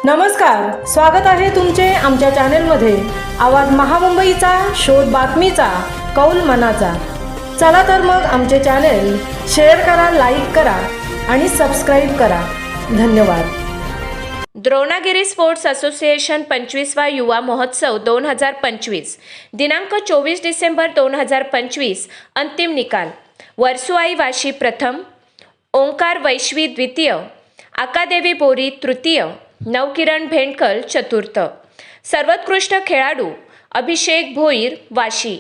नमस्कार, स्वागत आहे तुमचे आमच्या चॅनेलमध्ये। आवाज महामुंबईचा, शोध बातमीचा, कौल मनाचा। चला तर मग आमचे चॅनेल शेअर करा, लाईक करा आणि सबस्क्राईब करा। धन्यवाद। द्रोणागिरी स्पोर्ट्स असोसिएशन 25वा युवा महोत्सव 2025 दिनांक 24 डिसेंबर 2025 अंतिम निकाल। वर्सुआई वाशी प्रथम, ओंकार वैश्वी द्वितीय, आकादेवी बोरी तृतीय, नवकिरण भेंडकल चतुर्थ। सर्वोत्कृष्ट खेळाडू अभिषेक भोईर वाशी,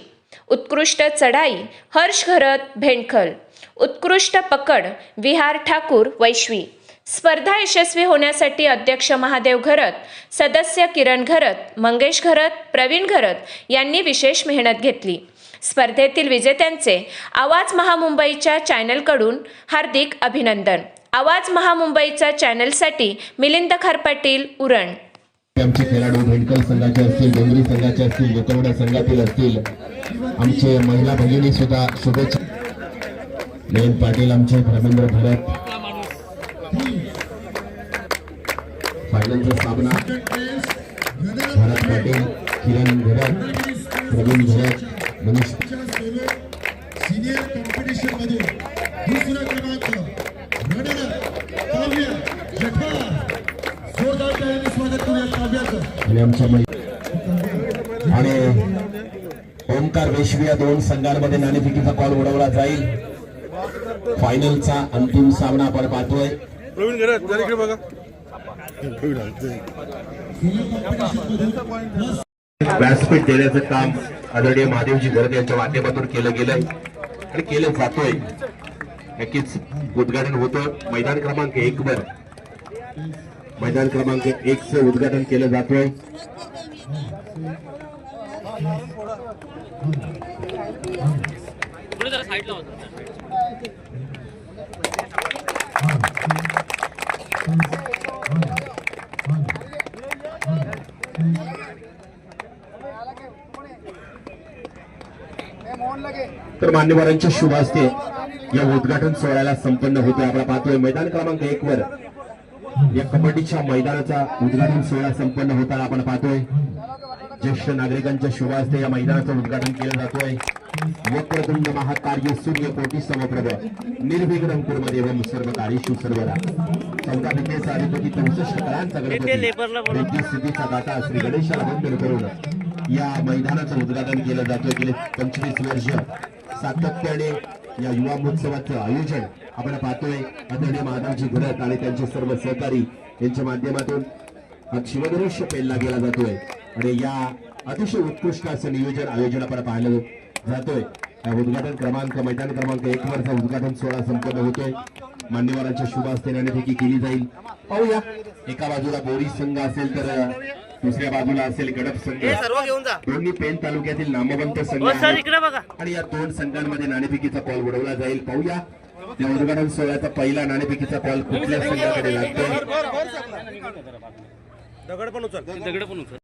उत्कृष्ट चढाई हर्ष घरत भेंडकल, उत्कृष्ट पकड विहार ठाकूर वैश्वी। स्पर्धा यशस्वी होण्यासाठी अध्यक्ष महादेव घरत, सदस्य किरण घरत, मंगेश घरत, प्रवीण घरत यांनी विशेष मेहनत घेतली। स्पर्धेतील विजेत्यांचे आवाज महामुंबईच्या चॅनलकडून हार्दिक अभिनंदन। आवाज महामुंबईच्या चॅनलसाठी मिलिंद खारपाटील, उरण। आमचे खेळाडू भेंडकल संघाचे असतील, डोंगरी संघाचे असतील, लोकवडा संघातील असतील, आमचे महिला भगिनी सुद्धा शुभेच्छा। नयन पाटील, आमचे धर्मेंद्र भरत, फायनलचा सामना भरत पाटील, किरण भरत, प्रवीण भरत, मनीष सीनियर कॉम्पिटिशन मध्ये दुसरा क्रमांक काव्य जठार, जोरदार टाळ्यांनी स्वागत करूया काव्याचं। आणि आमच्या आणि ओंकार वैश्वी या दोन संघांमध्ये नाणेफेकीचा कॉल उडवला जाईल। फायनलचा अंतिम सामना आपण पाहतोय। प्रवीण घरात जरा इकडे बघा। व्यासपीठ देण्याचं काम आदरणीय महादेवजी घरत यांच्या माध्यमातून केलं गेलंय आणि केलं जातोय। नक्कीच उद्घाटन होतं मैदान क्रमांक 1 वर, मैदान क्रमांक 1 चं उद्घाटन केलं जातोय। तर मान्यवरांच्या शुभ हस्ते या उद्घाटन सोहळ्याला संपन्न होते। आपण पाहतोय मैदान क्रमांक 1 वर या कबड्डीच्या मैदानाचा उद्घाटन सोहळा संपन्न होताना आपण पाहतोय। ज्येष्ठ नागरिकांच्या शुभ हस्ते या मैदानाचं उद्घाटन केलं जातोय। वक्रतुंड महाकार्य सूर्यकोटी समप्रभ निर्विघ्नं कुर्मदेवं सर्व कार्येषु सर्वदा। चौदा विद्येचा अधिपती 64 कलांचा गणपती सिद्धीचा दाता श्री गणेशाला वंदन करून या मैदानाचं उद्घाटन केलं जातोय। गेले 25 वर्ष सातत्याने या युवा महोत्सवाचं आयोजन आपण पाहतोय। आदरणीय महादेवजी घरत आणि त्यांचे सर्व सहकारी यांच्या माध्यमातून शिवधनुष्य पेलला गेला जातोय आणि या अतिशय उत्कृष्ट असं नियोजन आयोजन आपण पाहिलं जातोय। उद्घाटन क्रमांक मैदान क्रमांक 1 वरचा उद्घाटन सोहळा संपन्न होतोय। मान्यवरांच्या शुभ हस्ते नाणेफेकी केली जाईल। पाहूया, एका बाजूला बोरी संघ असेल तर दुसऱ्या बाजूला असेल गडप संघ। दोन्ही पेन तालुक्यातील नामवंत संघ आणि या दोन संघांमध्ये नाणेफेकीचा कॉल उडवला जाईल। पाहूया या उद्घाटन सोहळ्याचा पहिला नाणेफेकीचा कॉल कुठल्या संघाकडे लागतोय। दगड पण उचल।